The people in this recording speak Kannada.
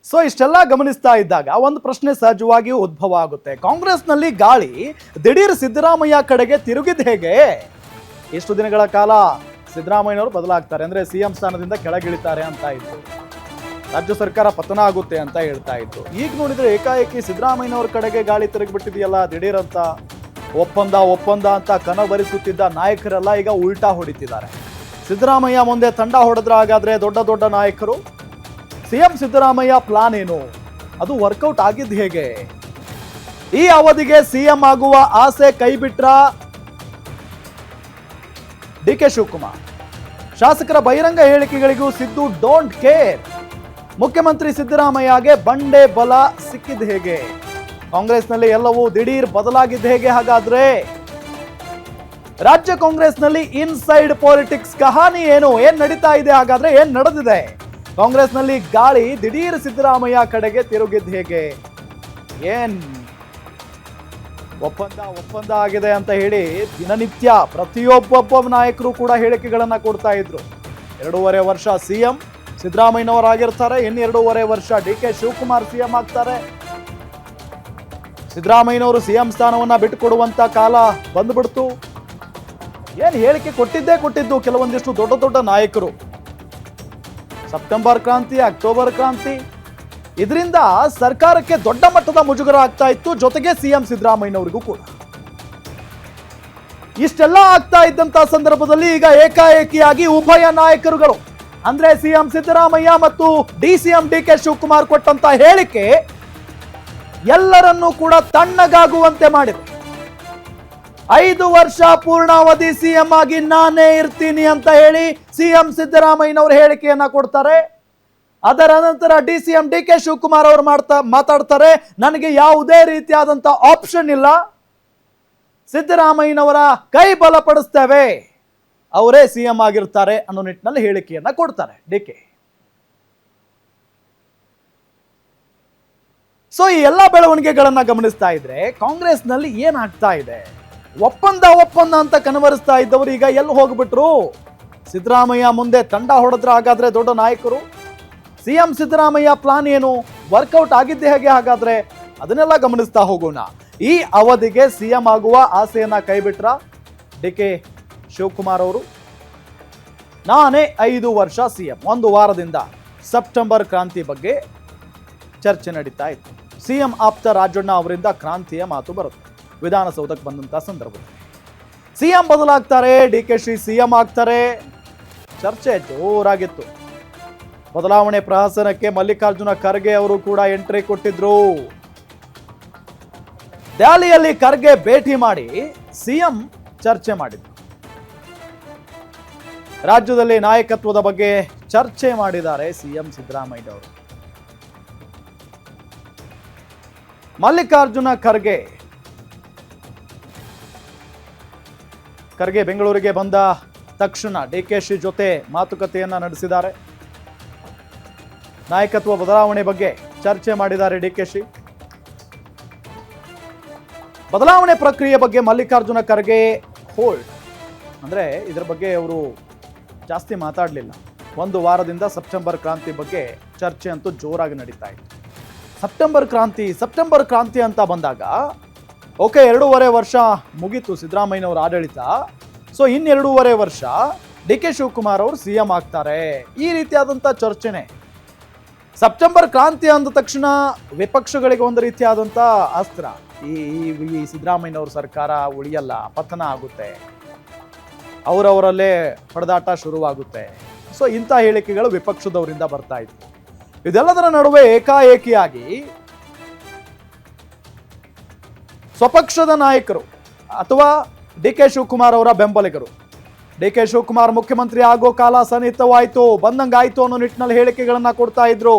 ಸೊ ಇಷ್ಟೆಲ್ಲ ಗಮನಿಸ್ತಾ ಇದ್ದಾಗ ಒಂದು ಪ್ರಶ್ನೆ ಸಹಜವಾಗಿ ಉದ್ಭವ ಆಗುತ್ತೆ. ಕಾಂಗ್ರೆಸ್ನಲ್ಲಿ ಗಾಳಿ ದಿಢೀರ್ ಸಿದ್ದರಾಮಯ್ಯ ಕಡೆಗೆ ತಿರುಗಿದ ಹೇಗೆ? ಇಷ್ಟು ದಿನಗಳ ಕಾಲ ಸಿದ್ದರಾಮಯ್ಯನವರು ಬದಲಾಗ್ತಾರೆ ಅಂದ್ರೆ ಸಿಎಂ ಸ್ಥಾನದಿಂದ ಕೆಳಗಿಳಿತಾರೆ ಅಂತ ಇತ್ತು. ರಾಜ್ಯ ಸರ್ಕಾರ ಪತನ ಆಗುತ್ತೆ ಅಂತ ಹೇಳ್ತಾ ಇತ್ತು. ಈಗ ನೋಡಿದ್ರೆ ಏಕಾಏಕಿ ಸಿದ್ದರಾಮಯ್ಯನವರ ಕಡೆಗೆ ಗಾಳಿ ತಿರುಗಿಬಿಟ್ಟಿದೆಯಲ್ಲ ದಿಢೀರ್ ಅಂತ. ಒಪ್ಪಂದ ಅಂತ ಕನಬರಿಸುತ್ತಿದ್ದ ನಾಯಕರೆಲ್ಲ ಈಗ ಉಲ್ಟಾ ಹೊಡಿತಿದ್ದಾರೆ. ಸಿದ್ದರಾಮಯ್ಯ ಮುಂದೆ ತಂಡ ಹೊಡೆದ್ರೆ ಹಾಗಾದ್ರೆ ದೊಡ್ಡ ನಾಯಕರು ಸಿಎಂ ಸಿದ್ದರಾಮಯ್ಯ ಪ್ಲಾನ್ ಏನು? ಅದು ವರ್ಕೌಟ್ ಆಗಿದ್ದು ಹೇಗೆ? ಈ ಅವಧಿಗೆ ಸಿಎಂ ಆಗುವ ಆಸೆ ಕೈಬಿಟ್ರ ಡಿಕೆ ಶಿವಕುಮಾರ್. ಶಾಸಕರ ಬಹಿರಂಗ ಹೇಳಿಕೆಗಳಿಗೂ ಸಿದ್ದು ಡೋಂಟ್ ಕೇರ್. ಮುಖ್ಯಮಂತ್ರಿ ಸಿದ್ದರಾಮಯ್ಯಗೆ ಬಂಡೆ ಬಲ ಸಿಕ್ಕಿದ ಹೇಗೆ? ಕಾಂಗ್ರೆಸ್ನಲ್ಲಿ ಎಲ್ಲವೂ ದಿಢೀರ್ ಬದಲಾಗಿದ್ದು ಹೇಗೆ? ಹಾಗಾದ್ರೆ ರಾಜ್ಯ ಕಾಂಗ್ರೆಸ್ನಲ್ಲಿ ಇನ್ಸೈಡ್ ಪಾಲಿಟಿಕ್ಸ್ ಕಹಾನಿ ಏನು? ಏನ್ ನಡೀತಾ ಇದೆ? ಹಾಗಾದ್ರೆ ಏನ್ ನಡೆದಿದೆ? ಕಾಂಗ್ರೆಸ್ನಲ್ಲಿ ಗಾಳಿ ದಿಢೀರ್ ಸಿದ್ದರಾಮಯ್ಯ ಕಡೆಗೆ ತಿರುಗಿದ್ದು ಹೇಗೆ? ಏನ್ ಒಪ್ಪಂದ ಆಗಿದೆ ಅಂತ ಹೇಳಿ ದಿನನಿತ್ಯ ಪ್ರತಿಯೊಬ್ಬ ನಾಯಕರು ಕೂಡ ಹೇಳಿಕೆಗಳನ್ನ ಕೊಡ್ತಾ ಇದ್ರು. 2.5 ವರ್ಷ ಸಿಎಂ ಸಿದ್ದರಾಮಯ್ಯನವರಾಗಿರ್ತಾರೆ, ಇನ್ನು 2.5 ವರ್ಷ ಡಿಕೆ ಶಿವಕುಮಾರ್ ಸಿಎಂ ಆಗ್ತಾರೆ. ಸಿದ್ದರಾಮಯ್ಯನವರು ಸಿಎಂ ಸ್ಥಾನವನ್ನ ಬಿಟ್ಟುಕೊಡುವಂತ ಕಾಲ ಬಂದ್ಬಿಡ್ತು. ಏನ್ ಹೇಳಿಕೆ ಕೊಟ್ಟಿದ್ದು ಕೆಲವೊಂದಿಷ್ಟು ದೊಡ್ಡ ನಾಯಕರು. ಸೆಪ್ಟೆಂಬರ್ ಕ್ರಾಂತಿ, ಅಕ್ಟೋಬರ್ ಕ್ರಾಂತಿ, ಇದರಿಂದ ಸರ್ಕಾರಕ್ಕೆ ದೊಡ್ಡ ಮಟ್ಟದ ಮುಜುಗರ ಆಗ್ತಾ ಇತ್ತು, ಜೊತೆಗೆ ಸಿಎಂ ಸಿದ್ದರಾಮಯ್ಯನವರಿಗೂ ಕೂಡ. ಇಷ್ಟೆಲ್ಲ ಆಗ್ತಾ ಇದ್ದಂತ ಸಂದರ್ಭದಲ್ಲಿ ಈಗ ಏಕಾಏಕಿಯಾಗಿ ಉಭಯ ನಾಯಕರುಗಳು ಅಂದ್ರೆ ಸಿಎಂ ಸಿದ್ದರಾಮಯ್ಯ ಮತ್ತು ಡಿಸಿಎಂ ಡಿಕೆ ಶಿವಕುಮಾರ್ ಕೊಟ್ಟಂತ ಹೇಳಿಕೆ ಎಲ್ಲರನ್ನೂ ಕೂಡ ತಣ್ಣಗಾಗುವಂತೆ ಮಾಡಿದೆ. 5 ವರ್ಷ ಪೂರ್ಣಾವಧಿ ಸಿಎಂ ಆಗಿ ನಾನೇ ಇರ್ತೀನಿ ಅಂತ ಹೇಳಿ ಸಿಎಂ ಸಿದ್ದರಾಮಯ್ಯನವರು ಹೇಳಿಕೆಯನ್ನ ಕೊಡ್ತಾರೆ. ಅದರ ನಂತರ ಡಿಸಿಎಂ ಡಿಕೆ ಶಿವಕುಮಾರ್ ಅವರು ಮಾತಾಡ್ತಾರೆ, ನನಗೆ ಯಾವುದೇ ರೀತಿಯಾದಂತ ಆಪ್ಷನ್ ಇಲ್ಲ, ಸಿದ್ದರಾಮಯ್ಯನವರ ಕೈ ಬಲಪಡಿಸ್ತೇವೆ, ಅವರೇ ಸಿಎಂ ಆಗಿರ್ತಾರೆ ಅನ್ನೋ ನಿಟ್ಟಿನಲ್ಲಿ ಹೇಳಿಕೆಯನ್ನ ಕೊಡ್ತಾರೆ ಡಿಕೆ. ಸೊ ಈ ಎಲ್ಲ ಬೆಳವಣಿಗೆಗಳನ್ನ ಗಮನಿಸ್ತಾ ಇದ್ರೆ ಕಾಂಗ್ರೆಸ್ನಲ್ಲಿ ಏನಾಗ್ತಾ ಇದೆ? ಒಪ್ಪಂದ ಅಂತ ಕನವರಿಸ್ತಾ ಇದ್ದವರು ಈಗ ಎಲ್ಲಿ ಹೋಗ್ಬಿಟ್ರು? ಸಿದ್ದರಾಮಯ್ಯ ಮುಂದೆ ತಂಡ ಹೊಡೆದ್ರೆ ಹಾಗಾದ್ರೆ ದೊಡ್ಡ ನಾಯಕರು. ಸಿಎಂ ಸಿದ್ದರಾಮಯ್ಯ ಪ್ಲಾನ್ ಏನು? ವರ್ಕೌಟ್ ಆಗಿದ್ದೆ ಹೇಗೆ? ಹಾಗಾದ್ರೆ ಅದನ್ನೆಲ್ಲ ಗಮನಿಸ್ತಾ ಹೋಗೋಣ. ಈ ಅವಧಿಗೆ ಸಿಎಂ ಆಗುವ ಆಸೆಯನ್ನ ಕೈಬಿಟ್ರ ಡಿಕೆ ಶಿವಕುಮಾರ್ ಅವರು. ನಾನೇ 5 ವರ್ಷ ಸಿಎಂ. 1 ವಾರದಿಂದ ಸೆಪ್ಟೆಂಬರ್ ಕ್ರಾಂತಿ ಬಗ್ಗೆ ಚರ್ಚೆ ನಡೀತಾ ಇತ್ತು. ಸಿಎಂ ಆಪ್ತ ರಾಜಣ್ಣ ಅವರಿಂದ ಕ್ರಾಂತಿಯ ಮಾತು ಬರುತ್ತೆ ವಿಧಾನಸೌಧಕ್ಕೆ ಬಂದಂತ ಸಂದರ್ಭದಲ್ಲಿ. ಸಿಎಂ ಬದಲಾಗ್ತಾರೆ, ಡಿಕೆಶಿ ಸಿಎಂ ಆಗ್ತಾರೆ, ಚರ್ಚೆ ಜೋರಾಗಿತ್ತು. ಬದಲಾವಣೆ ಪ್ರಹಸನಕ್ಕೆ ಮಲ್ಲಿಕಾರ್ಜುನ ಖರ್ಗೆ ಅವರು ಕೂಡ ಎಂಟ್ರಿ ಕೊಟ್ಟಿದ್ರು. ದೆಹಲಿಯಲ್ಲಿ ಖರ್ಗೆ ಭೇಟಿ ಮಾಡಿ ಸಿಎಂ ಚರ್ಚೆ ಮಾಡಿದ್ರು. ರಾಜ್ಯದಲ್ಲಿ ನಾಯಕತ್ವದ ಬಗ್ಗೆ ಚರ್ಚೆ ಮಾಡಿದ್ದಾರೆ ಸಿಎಂ ಸಿದ್ದರಾಮಯ್ಯ ಅವರು. ಮಲ್ಲಿಕಾರ್ಜುನ ಖರ್ಗೆ ಬೆಂಗಳೂರಿಗೆ ಬಂದ ತಕ್ಷಣ ಡಿಕೆಶಿ ಜೊತೆ ಮಾತುಕತೆಯನ್ನ ನಡೆಸಿದ್ದಾರೆ. ನಾಯಕತ್ವ ಬದಲಾವಣೆ ಬಗ್ಗೆ ಚರ್ಚೆ ಮಾಡಿದ್ದಾರೆ ಡಿಕೆಶಿ. ಬದಲಾವಣೆ ಪ್ರಕ್ರಿಯೆ ಬಗ್ಗೆ ಮಲ್ಲಿಕಾರ್ಜುನ ಖರ್ಗೆ ಹೋಲ್ಡ್, ಅಂದ್ರೆ ಇದರ ಬಗ್ಗೆ ಅವರು ಜಾಸ್ತಿ ಮಾತಾಡಲಿಲ್ಲ. 1 ವಾರದಿಂದ ಸೆಪ್ಟೆಂಬರ್ ಕ್ರಾಂತಿ ಬಗ್ಗೆ ಚರ್ಚೆ ಅಂತೂ ಜೋರಾಗಿ ನಡೀತಾ ಇತ್ತು. ಸೆಪ್ಟೆಂಬರ್ ಕ್ರಾಂತಿ ಅಂತ ಬಂದಾಗ ಓಕೆ, 2.5 ವರ್ಷ ಮುಗೀತು ಸಿದ್ದರಾಮಯ್ಯನವರ ಆಡಳಿತ. ಸೊ ಇನ್ನು 2.5 ವರ್ಷ ಡಿಕೆ ಶಿವಕುಮಾರ್ ಅವರು ಸಿಎಂ ಆಗ್ತಾರೆ, ಈ ರೀತಿಯಾದಂಥ ಚರ್ಚೆನೆ. ಸೆಪ್ಟೆಂಬರ್ ಕ್ರಾಂತಿ ಅಂದ ತಕ್ಷಣ ವಿಪಕ್ಷಗಳಿಗೆ ಒಂದು ರೀತಿಯಾದಂಥ ಅಸ್ತ್ರ, ಈ ಸಿದ್ದರಾಮಯ್ಯನವ್ರ ಸರ್ಕಾರ ಉಳಿಯಲ್ಲ, ಪತನ ಆಗುತ್ತೆ, ಅವರವರಲ್ಲೇ ಹೊಡೆದಾಟ ಶುರುವಾಗುತ್ತೆ. ಸೊ ಇಂಥ ಹೇಳಿಕೆಗಳು ವಿಪಕ್ಷದವರಿಂದ ಬರ್ತಾ ಇತ್ತು. ಇದೆಲ್ಲದರ ನಡುವೆ ಏಕಾಏಕಿಯಾಗಿ ಸ್ವಪಕ್ಷದ ನಾಯಕರು ಅಥವಾ ಡಿಕೆ ಶಿವಕುಮಾರ್ ಅವರ ಬೆಂಬಲಿಗರು, ಡಿಕೆ ಶಿವಕುಮಾರ್ ಮುಖ್ಯಮಂತ್ರಿ ಆಗೋ ಕಾಲ ಸನ್ನಿಹಿತವಾಯಿತು, ಬಂದಂಗಾಯ್ತು ಅನ್ನೋ ನಿಟ್ಟಿನಲ್ಲಿ ಹೇಳಿಕೆಗಳನ್ನ ಕೊಡ್ತಾ ಇದ್ರು.